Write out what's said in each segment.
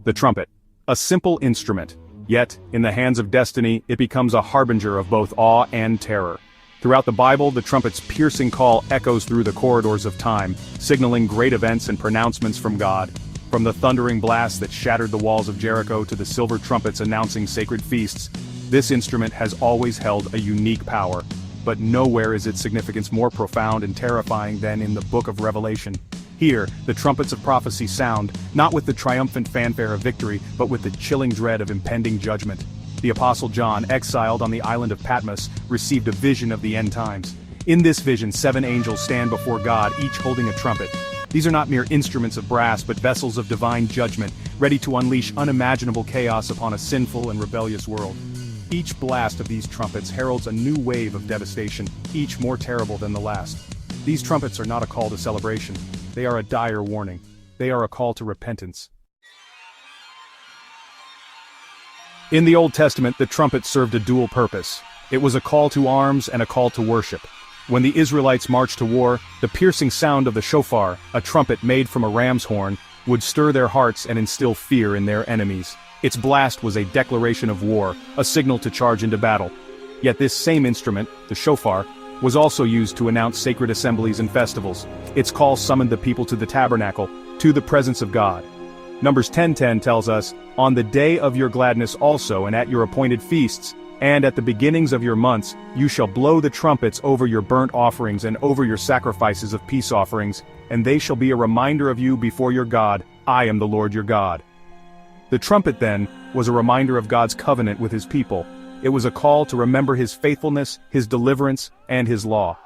The trumpet. A simple instrument. Yet, in the hands of destiny, it becomes a harbinger of both awe and terror. Throughout the Bible, the trumpet's piercing call echoes through the corridors of time, signaling great events and pronouncements from God. From the thundering blast that shattered the walls of Jericho to the silver trumpets announcing sacred feasts, this instrument has always held a unique power. But nowhere is its significance more profound and terrifying than in the book of Revelation. Here, the trumpets of prophecy sound, not with the triumphant fanfare of victory, but with the chilling dread of impending judgment. The Apostle John, exiled on the island of Patmos, received a vision of the end times. In this vision, 7 angels stand before God, each holding a trumpet. These are not mere instruments of brass, but vessels of divine judgment, ready to unleash unimaginable chaos upon a sinful and rebellious world. Each blast of these trumpets heralds a new wave of devastation, each more terrible than the last. These trumpets are not a call to celebration. They are a dire warning. They are a call to repentance. In the Old Testament, the trumpet served a dual purpose. It was a call to arms and a call to worship. When the Israelites marched to war, the piercing sound of the shofar, a trumpet made from a ram's horn, would stir their hearts and instill fear in their enemies. Its blast was a declaration of war, a signal to charge into battle. Yet this same instrument, the shofar, was also used to announce sacred assemblies and festivals. Its call summoned the people to the tabernacle, to the presence of God. Numbers 10:10 tells us, "On the day of your gladness also and at your appointed feasts, and at the beginnings of your months, you shall blow the trumpets over your burnt offerings and over your sacrifices of peace offerings, and they shall be a reminder of you before your God. I am the Lord your God." The trumpet, then, was a reminder of God's covenant with his people. It was a call to remember his faithfulness, his deliverance, and his law.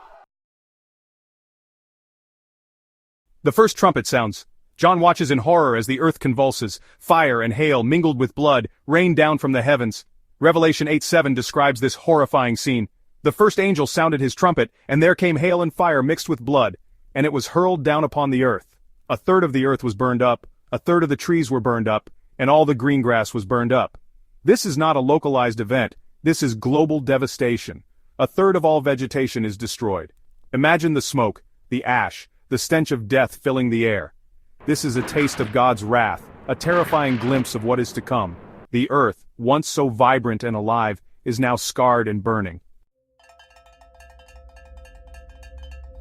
The first trumpet sounds. John watches in horror as the earth convulses, fire and hail mingled with blood, rain down from the heavens. Revelation 8:7 describes this horrifying scene. The first angel sounded his trumpet, and there came hail and fire mixed with blood, and it was hurled down upon the earth. A third of the earth was burned up, a third of the trees were burned up, and all the green grass was burned up. This is not a localized event, this is global devastation. A third of all vegetation is destroyed. Imagine the smoke, the ash, the stench of death filling the air. This is a taste of God's wrath, a terrifying glimpse of what is to come. The earth, once so vibrant and alive, is now scarred and burning.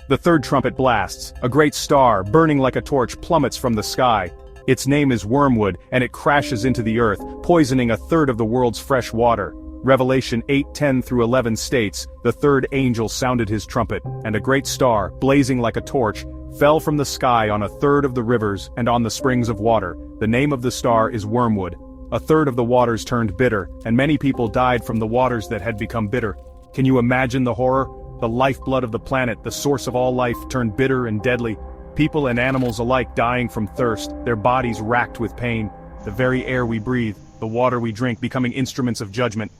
The third trumpet blasts. A great star, burning like a torch, plummets from the sky. Its name is wormwood, and it crashes into the earth, poisoning a third of the world's fresh water. Revelation 8:10-11 states, "The third angel sounded his trumpet, and a great star, blazing like a torch, fell from the sky on a third of the rivers and on the springs of water. The name of the star is wormwood. A third of the waters turned bitter, and many people died from the waters that had become bitter." Can you imagine the horror? The lifeblood of the planet, the source of all life, turned bitter and deadly. People and animals alike dying from thirst, their bodies racked with pain. The very air we breathe, the water we drink, becoming instruments of judgment.